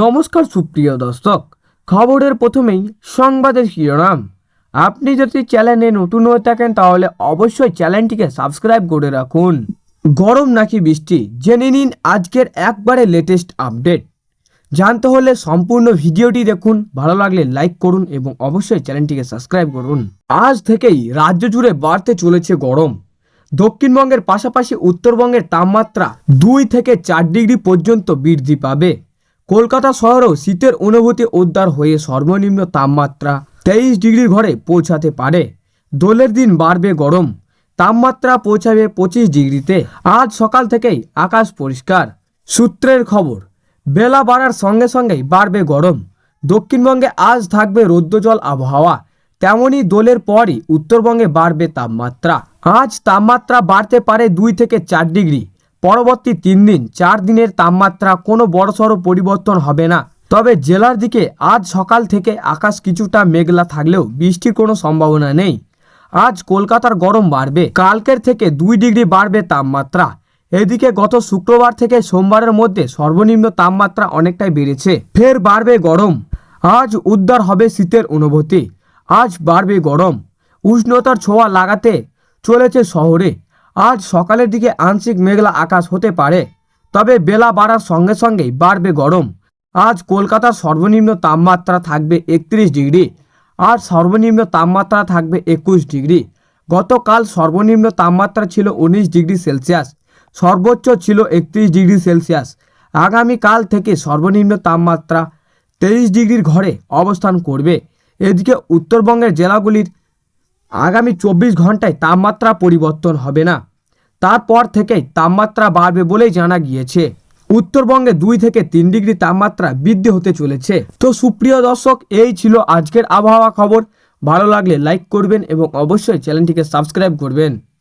নমস্কার সুপ্রিয় দর্শক, খবরের প্রথমেই সংবাদের শিরোনাম। আপনি যদি চ্যানেলে নতুন হয়ে থাকেন তাহলে অবশ্যই চ্যানেলটিকে সাবস্ক্রাইব করে রাখুন। গরম নাকি বৃষ্টি, জেনে নিন আজকের একবারে লেটেস্ট আপডেট। জানতে হলে সম্পূর্ণ ভিডিওটি দেখুন, ভালো লাগলে লাইক করুন এবং অবশ্যই চ্যানেলটিকে সাবস্ক্রাইব করুন। আজ থেকেই রাজ্য জুড়ে বাড়তে চলেছে গরম। দক্ষিণবঙ্গের পাশাপাশি উত্তরবঙ্গের তাপমাত্রা 2 থেকে 4 ডিগ্রি পর্যন্ত বৃদ্ধি পাবে। কলকাতা শহরেও শীতের অনুভূতি উদ্ধার হয়ে সর্বনিম্ন তাপমাত্রা 23 ডিগ্রির ঘরে পৌঁছাতে পারে। দোলের দিন বাড়বে গরম, তাপমাত্রা পৌঁছাবে 25 ডিগ্রিতে। আজ সকাল থেকেই আকাশ পরিষ্কার। সূত্রের খবর, বেলা বাড়ার সঙ্গে সঙ্গেই বাড়বে গরম। দক্ষিণবঙ্গে আজ থাকবে রৌদ্রজল আবহাওয়া, তেমনি দোলের পরই উত্তরবঙ্গে বাড়বে তাপমাত্রা। আজ তাপমাত্রা বাড়তে পারে 2 থেকে 4 ডিগ্রি। পরবর্তী 3 দিন 4 দিনের তাপমাত্রা কোনো বড়সড় পরিবর্তন হবে না। তবে জেলার দিকে আজ সকাল থেকে আকাশ কিছুটা মেঘলা থাকলেও বৃষ্টির কোনো সম্ভাবনা নেই। আজ কলকাতার গরম বাড়বে, কালকের থেকে 2 ডিগ্রি বাড়বে তাপমাত্রা। এদিকে গত শুক্রবার থেকে সোমবারের মধ্যে সর্বনিম্ন তাপমাত্রা অনেকটাই বেড়েছে, ফের বাড়বে গরম। আজ উদ্ধার হবে শীতের অনুভূতি। আজ বাড়বে গরম, উষ্ণতার ছোঁয়া লাগাতে চলেছে শহরে। আজ সকালের দিকে আংশিক মেঘলা আকাশ হতে পারে, তবে বেলা বাড়ার সঙ্গে সঙ্গেই বাড়বে গরম। আজ কলকাতার সর্বনিম্ন তাপমাত্রা থাকবে 31 ডিগ্রি, আর সর্বনিম্ন তাপমাত্রা থাকবে 21 ডিগ্রি। গতকাল সর্বনিম্ন তাপমাত্রা ছিল 19 ডিগ্রি সেলসিয়াস, সর্বোচ্চ ছিল 31 ডিগ্রি সেলসিয়াস। আগামীকাল থেকে সর্বনিম্ন তাপমাত্রা 23 ডিগ্রির ঘরে অবস্থান করবে। এদিকে উত্তরবঙ্গের জেলাগুলির আগামী 24 ঘন্টায় তাপমাত্রা পরিবর্তন হবে না, তারপর থেকেই তাপমাত্রা বাড়বে বলেই জানা গিয়েছে। উত্তরবঙ্গে 2 থেকে 3 ডিগ্রি তাপমাত্রা বৃদ্ধি হতে চলেছে। তো সুপ্রিয় দর্শক, এই ছিল আজকের আবহাওয়া খবর। ভালো লাগলে লাইক করবেন এবং অবশ্যই চ্যানেলটিকে সাবস্ক্রাইব করবেন।